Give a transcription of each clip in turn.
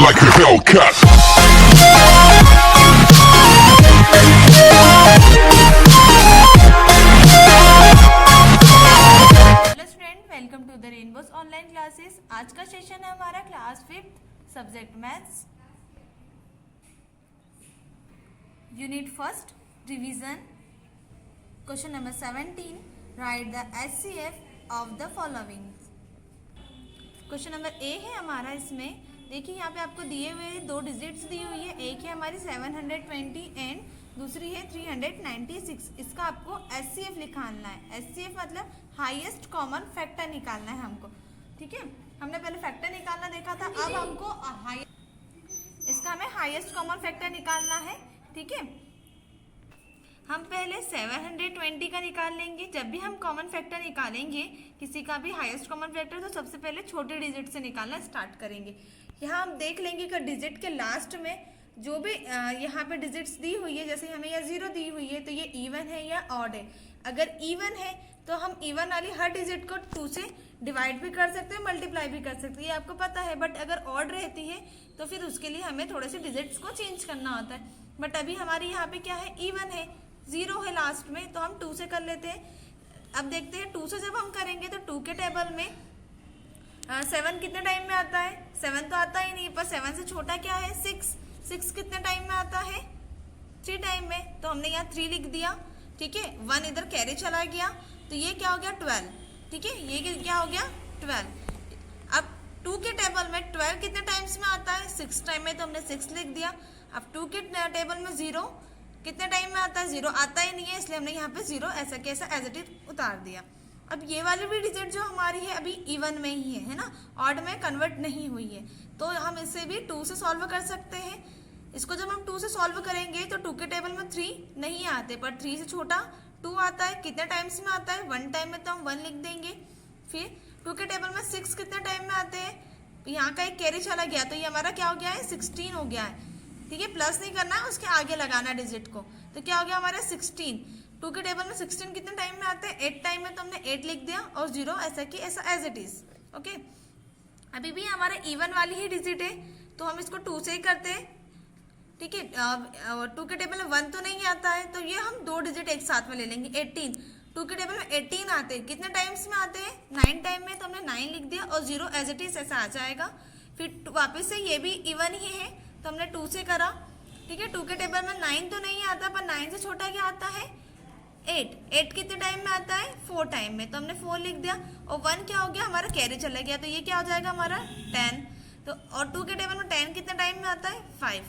like a Hellcat. Hello student, welcome to the rainbows online classes. आज का session है हमारा class 5 subject maths, unit first, revision. Question number 17, right the HCF of the following. Question number A है हमारा। इसमें देखिए यहाँ पे आपको दिए हुए दो डिजिट्स दी हुई है। एक है हमारी 720 एंड दूसरी है 396। इसका आपको एचसीएफ निकालना है। एचसीएफ मतलब हाईएस्ट कॉमन फैक्टर निकालना है हमको। ठीक है, हमने पहले फैक्टर निकालना देखा था, अब हमको इसका हमें हाईएस्ट कॉमन फैक्टर निकालना है। ठीक है, हम पहले 720 का निकाल लेंगे। जब भी हम कॉमन फैक्टर निकालेंगे किसी का भी हाईएस्ट कॉमन फैक्टर, तो सबसे पहले छोटे डिजिट से निकालना स्टार्ट करेंगे। यहाँ हम देख लेंगे कि डिजिट के लास्ट में जो भी यहाँ पे डिजिट्स दी हुई है, जैसे हमें यहाँ 0 दी हुई है, तो ये इवन है या ऑड है। अगर इवन है तो हम इवन वाली हर डिजिट को 2 से डिवाइड भी कर सकते हैं, मल्टीप्लाई भी कर सकते हैं, ये आपको पता है। बट अगर ऑड रहती है तो फिर उसके लिए हमें थोड़े से डिजिट्स को चेंज करना होता है। बट अभी हमारी यहाँ पे क्या है, इवन है, 0 है लास्ट में, तो हम 2 से कर लेते हैं। अब देखते हैं 2 से जब हम करेंगे तो 2 के टेबल में 7 कितने टाइम में आता है? 7 तो आता ही नहीं, पर 7 से छोटा क्या है? 6 कितने टाइम में आता है? 3 टाइम में। तो हमने यहाँ 3 लिख दिया। ठीक है, 1 इधर कैरी चला गया, तो ये क्या हो गया? 12। ठीक है, ये क्या हो गया? 12। अब 2 के टेबल में 12 कितने टाइम्स में आता है? 6 टाइम में, तो हमने 6 लिख दिया। अब 2 के टेबल में 0 कितने टाइम में आता है? 0 आता ही नहीं है, इसलिए हमने यहाँ पे 0 ऐसा कैसा एज इट इज उतार दिया। अब ये वाली भी डिजिट जो हमारी है अभी इवन में ही है ना, ऑड में कन्वर्ट नहीं हुई है, तो हम इसे भी 2 से सॉल्व कर सकते हैं। इसको जब हम 2 से सॉल्व करेंगे तो 2 के टेबल में 3 नहीं आते, पर 3 से छोटा 2 आता है। कितने टाइम्स में आता है? 1 टाइम में, तो हम 1 लिख देंगे। फिर 2 के टेबल में 6 कितने टाइम में आते हैं? यहाँ का एक कैरी चला गया, तो ये हमारा क्या हो गया है? 16 हो गया है। ठीक है, प्लस नहीं करना है, उसके आगे लगाना है डिजिट को, तो क्या हो गया हमारा? 16। 2 के टेबल में 16 कितने टाइम में आते हैं? 8 टाइम में, तो हमने 8 लिख दिया और 0 ऐसा कि ऐसा एज इट इज। ओके, अभी भी हमारा इवन वाली ही डिजिट है, तो हम इसको 2 से ही करते हैं। ठीक है, 2 के टेबल में 1 तो नहीं आता है, तो ये हम 2 डिजिट एक साथ में ले लेंगे। 18, 2 के टेबल में 18 आते हैं, कितने टाइम्स में आते हैं? 9 टाइम में, तो हमने 9 लिख दिया और 0 एज इट इज ऐसा आ जाएगा। फिर वापस से ये भी इवन ही है, तो हमने 2 से करा। ठीक है, 2 के टेबल में 9 तो नहीं आता, पर 9 से छोटा क्या आता है? 8 कितने टाइम में आता है? 4 टाइम में, तो हमने 4 लिख दिया। और 1 क्या हो गया हमारा? कैरी चला गया, तो ये क्या हो जाएगा हमारा? 10। तो और 2 के टेबल में 10 कितने टाइम में आता है? 5।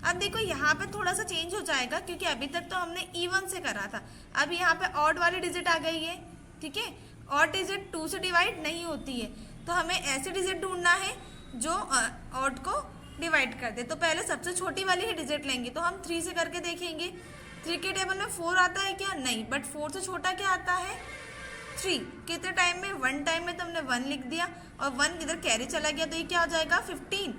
अब देखो यहाँ पे थोड़ा सा चेंज हो जाएगा, क्योंकि अभी तक तो हमने इवन से करा था, अब यहाँ पे ऑड वाली डिजिट आ गई है। ठीक है, ऑड डिजिट 2 से डिवाइड नहीं होती है, तो हमें ऐसे डिजिट ढूंढना है जो ऑड को डिवाइड कर दे। तो पहले सबसे छोटी वाली ही डिजिट लेंगे, तो हम 3 से करके देखेंगे। 3 के टेबल में 4 आता है क्या? नहीं, बट 4 से छोटा क्या आता है? 3। कितने टाइम में? 1 टाइम में, तो हमने 1 लिख दिया और 1 इधर कैरी चला गया, तो ये क्या हो जाएगा? 15।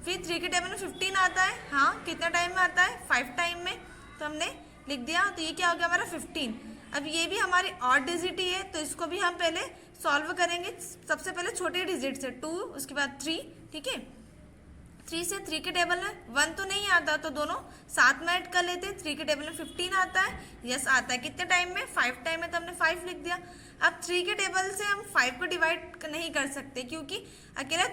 फिर 3 के टेबल में 15 आता है, हाँ, कितना टाइम में आता है? 5 टाइम में, तो हमने लिख दिया, तो ये क्या हो गया हमारा? 15। अब ये भी हमारी ऑड डिजिट ही है, तो इसको भी हम पहले सॉल्व करेंगे। सबसे पहले छोटे डिजिट से 2, उसके बाद 3। ठीक है, 3 से 3 के टेबल में 1 तो नहीं आता, तो दोनों साथ में ऐड कर लेते हैं। 3 के टेबल में 15 आता है, यस आता है, कितने टाइम में? 5 टाइम में, तो हमने 5 लिख दिया। अब 3 के टेबल से हम 5 को डिवाइड नहीं कर सकते, क्योंकि अकेला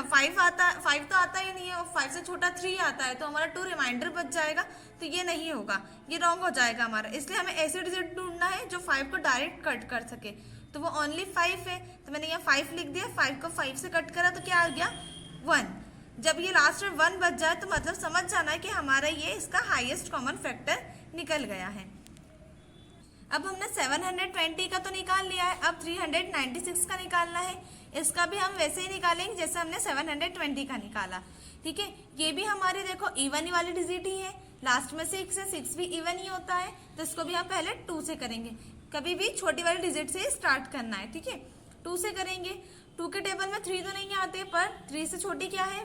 5 तो आता ही नहीं है, और 5 से छोटा 3 आता है, तो हमारा 2 रिमाइंडर बच जाएगा, तो ये नहीं होगा, ये रॉन्ग हो जाएगा हमारा। इसलिए हमें ऐसे डिजिट ढूंढना है जो 5 को डायरेक्ट कट कर सके, तो वो ओनली 5 है, तो मैंने यहाँ 5 लिख दिया। 5 को 5 से कट करा, तो क्या आ गया? 1। जब ये लास्ट में 1 बच जाए, तो मतलब समझ जाना है कि हमारा ये इसका हाईएस्ट कॉमन फैक्टर निकल गया है। अब हमने 720 का तो निकाल लिया है, अब 396 का निकालना है। इसका भी हम वैसे ही निकालेंगे जैसे हमने 720 का निकाला। ठीक है, ये भी हमारी देखो इवन ही वाली डिजिट ही है, लास्ट में 6 है, 6 भी इवन ही होता है, तो इसको भी हम पहले 2 से करेंगे। कभी भी छोटी वाली डिजिट से स्टार्ट करना है। ठीक है, 2 से करेंगे। 2 के टेबल में 3 तो नहीं आते, पर 3 से छोटी क्या है?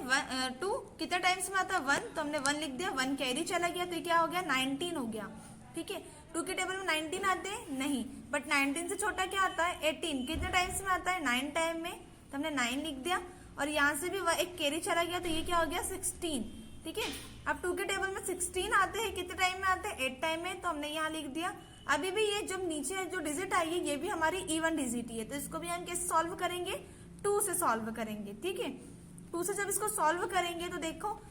2 कितने टाइम्स में आता है? 1, तो हमने 1 लिख दिया। 1 कैरी चला गया, तो क्या हो गया? 19 हो गया। ठीक है, 2 के टेबल में 19 आते हैं नहीं, बट 19 से छोटा क्या आता है? 18। कितने टाइम्स में आता है? 9 टाइम में, तो हमने 9 लिख दिया। और यहाँ से भी वह एक कैरी चला गया, तो ये क्या हो गया 16। ठीक है, अब 2 के टेबल में 16 आते हैं, कितने टाइम में आते हैं 8 टाइम में, तो हमने यहाँ लिख दिया। अभी भी ये जब नीचे जो डिजिट आई है ये भी हमारी इवन डिजिट ही है, तो इसको भी हम कैसे सॉल्व करेंगे, 2 से सॉल्व करेंगे। ठीक है, 2 से जब इसको सॉल्व करेंगे तो देखो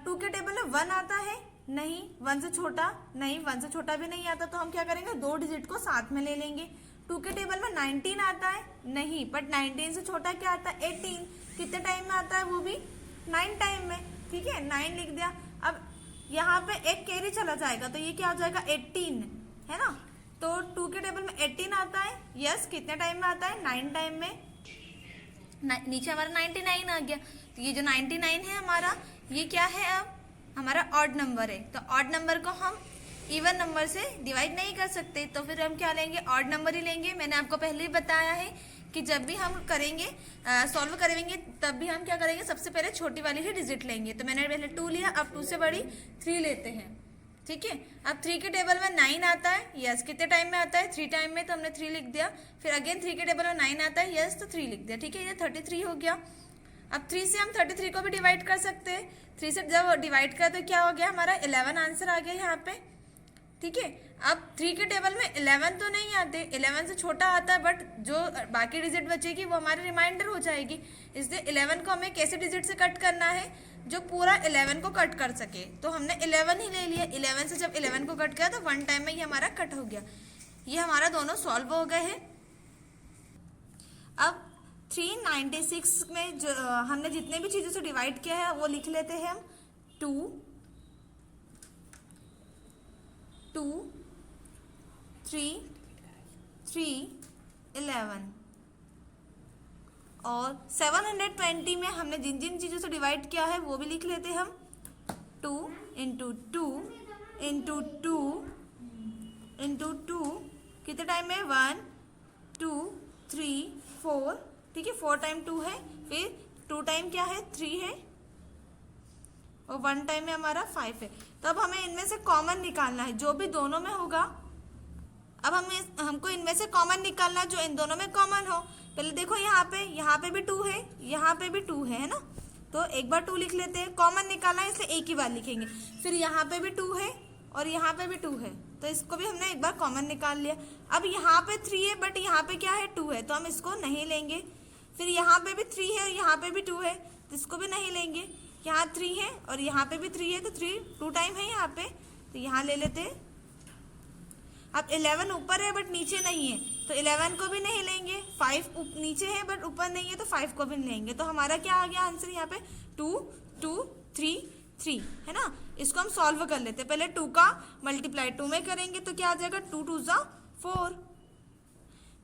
2 के टेबल में 1 आता है, नहीं 1 से छोटा, नहीं 1 से छोटा भी नहीं आता, तो हम क्या करेंगे 2 डिजिट को साथ में ले लेंगे। 2 के टेबल में 19 आता है, नहीं, बट 19 से छोटा क्या आता है 18, कितने टाइम में आता है, वो भी 9 टाइम में। ठीक है, 9 लिख दिया। अब यहाँ पे एक कैरी चला जाएगा, तो ये क्या हो जाएगा 18, है ना। तो 2 के टेबल में 18 आता है, यस, कितने टाइम में आता है 9 टाइम में। नीचे हमारा 99 आ गया, तो ये जो 99 है हमारा, ये क्या है, अब हमारा ऑड नंबर है, तो ऑड नंबर को हम इवन नंबर से डिवाइड नहीं कर सकते, तो फिर हम क्या लेंगे, ऑड नंबर ही लेंगे। मैंने आपको पहले ही बताया है कि जब भी हम करेंगे सॉल्व करेंगे, तब भी हम क्या करेंगे, सबसे पहले छोटी वाली ही डिजिट लेंगे। तो मैंने पहले 2 लिया, अब 2 से बड़ी 3 लेते हैं। ठीक है, अब 3 के टेबल में 9 आता है, यस, कितने टाइम में आता है 3 टाइम में, तो हमने 3 लिख दिया। फिर अगेन 3 के टेबल में 9 आता है, यस, तो 3 लिख दिया। ठीक है, ये 33 हो गया। अब 3 से हम 33 को भी डिवाइड कर सकते हैं, 3 से जब डिवाइड कर तो क्या हो गया हमारा 11 आंसर आ गया यहाँ पे। ठीक है, अब 3 के टेबल में 11 तो नहीं आते, 11 से छोटा आता है, बट जो बाकी डिजिट बचेगी वो हमारी रिमाइंडर हो जाएगी। इसलिए 11 को हमें कैसे डिजिट से कट करना है, जो पूरा 11 को कट कर सके, तो हमने 11 ही ले लिया। 11 से जब 11 को कट किया तो 1 टाइम में ये हमारा कट हो गया। ये हमारा दोनों सॉल्व हो गए हैं। अब 396 में जो हमने जितने भी चीज़ों से डिवाइड किया है वो लिख लेते हैं हम। 2 3 3 11 और 720 में हमने जिन जिन चीज़ों से डिवाइड किया है वो भी लिख लेते हैं हम। 2 इंटू 2 इंटू 2 इंटू 2 कितने टाइम में 1 2 3 4। ठीक है, 4 टाइम 2 है, फिर 2 टाइम क्या है 3 है, और 1 टाइम में हमारा 5 है। तो अब हमें इनमें से कॉमन निकालना है, जो भी दोनों में होगा। अब हमको इनमें से कॉमन निकालना है जो इन दोनों में कॉमन हो। पहले देखो यहाँ पे भी 2 है, यहाँ पे भी 2 है ना, तो एक बार 2 लिख लेते हैं। कॉमन निकालना है इसलिए एक ही बार लिखेंगे। फिर यहाँ पे भी 2 है और यहाँ पे भी 2 है, तो इसको भी हमने एक बार कॉमन निकाल लिया। अब यहाँ पे 3 है, बट यहाँ पे क्या है 2 है, तो हम इसको नहीं लेंगे। फिर यहाँ पे भी 3 है और यहाँ पे भी 2 है, तो इसको भी नहीं लेंगे। यहाँ 3 है और यहाँ पे भी 3 है, तो 2 टाइम है यहाँ पे, तो यहाँ ले लेते हैं। अब 11 ऊपर है बट नीचे नहीं है, तो 11 को भी नहीं लेंगे। 5 नीचे है बट ऊपर नहीं है, तो 5 को भी नहीं लेंगे। तो हमारा क्या आ गया आंसर यहाँ पे 2 2 3 3, है ना। इसको हम सॉल्व कर लेते हैं। पहले 2 का मल्टीप्लाई 2 में करेंगे तो क्या आ जाएगा 2 2 जा 4।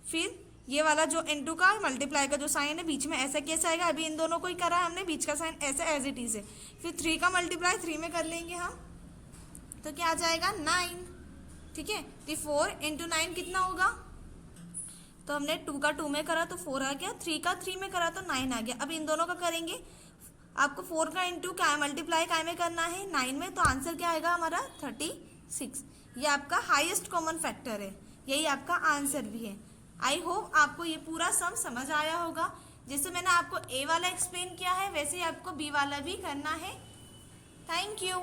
फिर ये वाला जो इनटू का मल्टीप्लाई का जो साइन है बीच में ऐसा कैसे आएगा, अभी इन दोनों को ही करा है हमने, बीच का साइन ऐसा एज इट इज है। फिर 3 का मल्टीप्लाई 3 में कर लेंगे हम, तो क्या आ जाएगा 9। ठीक है, तो 4 इंटू 9 कितना होगा, तो हमने 2 का 2 में करा तो 4 आ गया, 3 का 3 में करा तो 9 आ गया। अब इन दोनों का करेंगे, आपको 4 का इंटू क्या मल्टीप्लाई काय में करना है 9 में, तो आंसर क्या आएगा हमारा 36। ये आपका हाईएस्ट कॉमन फैक्टर है, यही आपका आंसर भी है। आई होप आपको ये पूरा सम समझ आया होगा। जैसे मैंने आपको ए वाला एक्सप्लेन किया है वैसे ही आपको बी वाला भी करना है। Thank you.